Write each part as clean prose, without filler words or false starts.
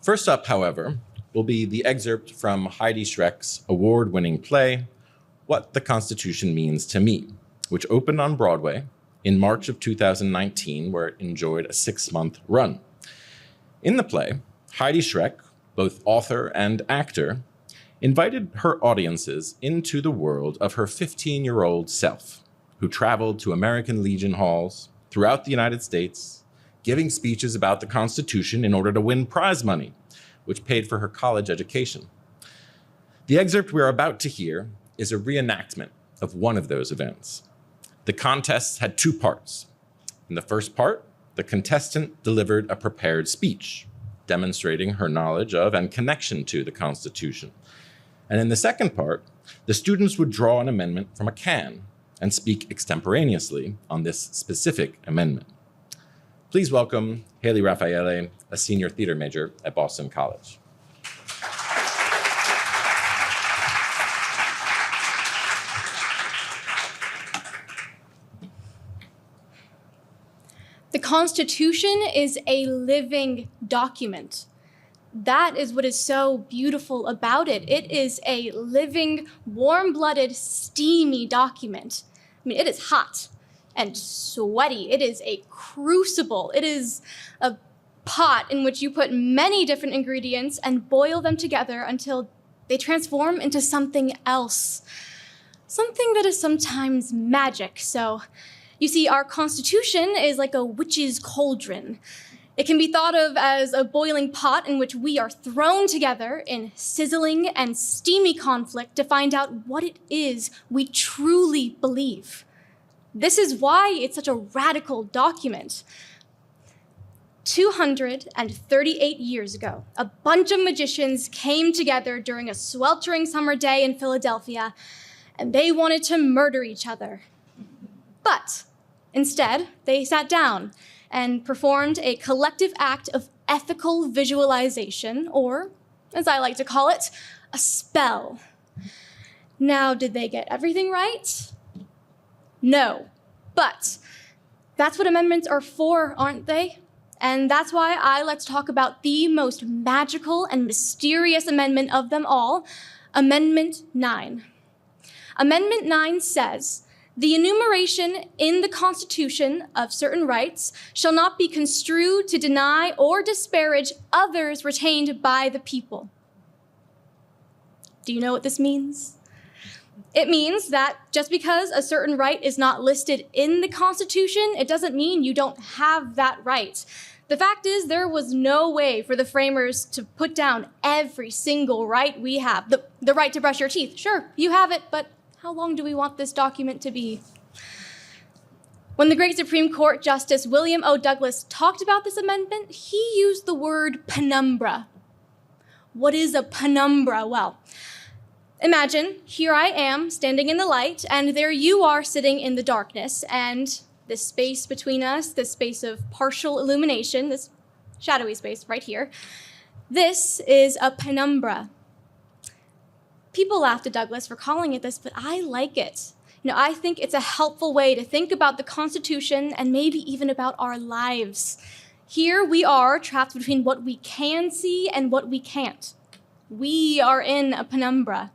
First up, however, will be the excerpt from Heidi Schreck's award-winning play, What the Constitution Means to Me, which opened on Broadway in March of 2019, where it enjoyed a 6-month run. In the play, Heidi Schreck, both author and actor, invited her audiences into the world of her 15-year-old self, who traveled to American Legion halls throughout the United States, giving speeches about the Constitution in order to win prize money, which paid for her college education. The excerpt we're about to hear is a reenactment of one of those events. The contest had 2 parts. In the first part, the contestant delivered a prepared speech, demonstrating her knowledge of and connection to the Constitution. And in the second part, the students would draw an amendment from a can and speak extemporaneously on this specific amendment. Please welcome Haley Raffaele, a senior theater major at Boston College. The Constitution is a living document. That is what is so beautiful about it. It is a living, warm-blooded, steamy document. I mean, it is hot and sweaty. It is a crucible. It is a pot in which you put many different ingredients and boil them together until they transform into something else. Something that is sometimes magic. So, you see, our Constitution is like a witch's cauldron. It can be thought of as a boiling pot in which we are thrown together in sizzling and steamy conflict to find out what it is we truly believe. This is why it's such a radical document. 238 years ago, a bunch of magicians came together during a sweltering summer day in Philadelphia, and they wanted to murder each other. But instead, they sat down and performed a collective act of ethical visualization, or, as I like to call it, a spell. Now, did they get everything right? No, but that's what amendments are for, aren't they? And that's why I like to talk about the most magical and mysterious amendment of them all, Amendment 9. Amendment 9 says, "The enumeration in the Constitution of certain rights shall not be construed to deny or disparage others retained by the people." Do you know what this means? It means that just because a certain right is not listed in the Constitution, it doesn't mean you don't have that right. The fact is, there was no way for the framers to put down every single right we have. The right to brush your teeth, sure, you have it, but how long do we want this document to be? When the great Supreme Court Justice William O. Douglas talked about this amendment, he used the word penumbra. What is a penumbra? Well, imagine here I am standing in the light, and there you are sitting in the darkness, and this space between us, this space of partial illumination, this shadowy space right here, this is a penumbra. People laughed at Douglas for calling it this, but I like it. I think it's a helpful way to think about the Constitution and maybe even about our lives. Here we are trapped between what we can see and what we can't. We are in a penumbra.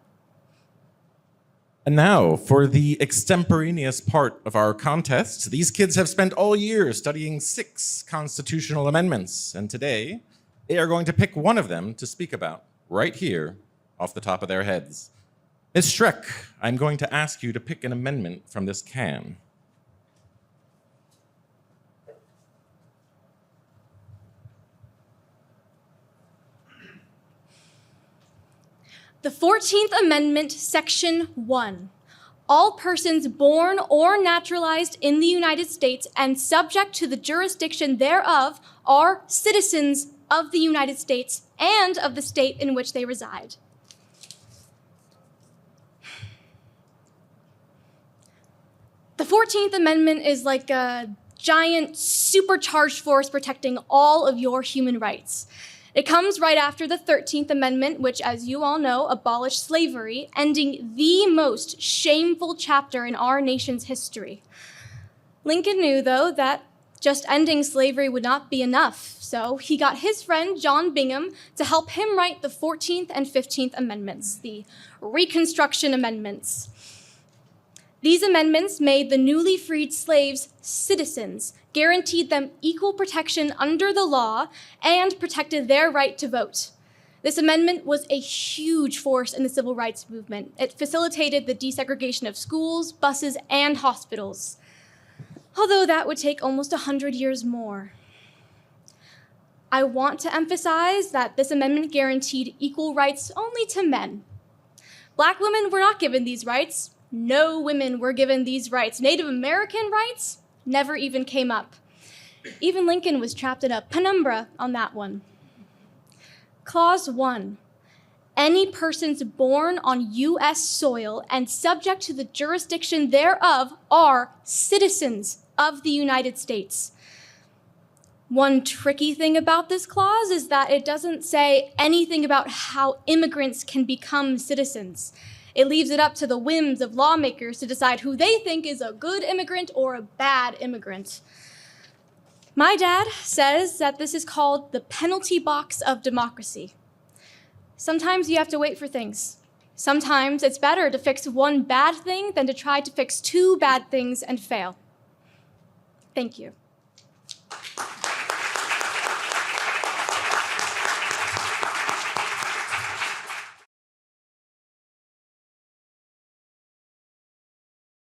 And now, for the extemporaneous part of our contest, these kids have spent all year studying 6 constitutional amendments, and today they are going to pick one of them to speak about, right here, off the top of their heads. Ms. Schreck, I'm going to ask you to pick an amendment from this can. The 14th Amendment, Section 1. All persons born or naturalized in the United States and subject to the jurisdiction thereof are citizens of the United States and of the state in which they reside. The 14th Amendment is like a giant supercharged force protecting all of your human rights. It comes right after the 13th Amendment, which, as you all know, abolished slavery, ending the most shameful chapter in our nation's history. Lincoln knew, though, that Just ending slavery would not be enough, so he got his friend John Bingham to help him write the 14th and 15th Amendments, the Reconstruction Amendments. These amendments made the newly freed slaves citizens, guaranteed them equal protection under the law, and protected their right to vote. This amendment was a huge force in the civil rights movement. It facilitated the desegregation of schools, buses, and hospitals, although that would take almost 100 years more. I want to emphasize that this amendment guaranteed equal rights only to men. Black women were not given these rights. No women were given these rights. Native American rights never even came up. Even Lincoln was trapped in a penumbra on that one. Clause 1. Any persons born on U.S. soil and subject to the jurisdiction thereof are citizens of the United States. One tricky thing about this clause is that it doesn't say anything about how immigrants can become citizens. It leaves it up to the whims of lawmakers to decide who they think is a good immigrant or a bad immigrant. My dad says that this is called the penalty box of democracy. Sometimes you have to wait for things. Sometimes it's better to fix one bad thing than to try to fix two bad things and fail. Thank you.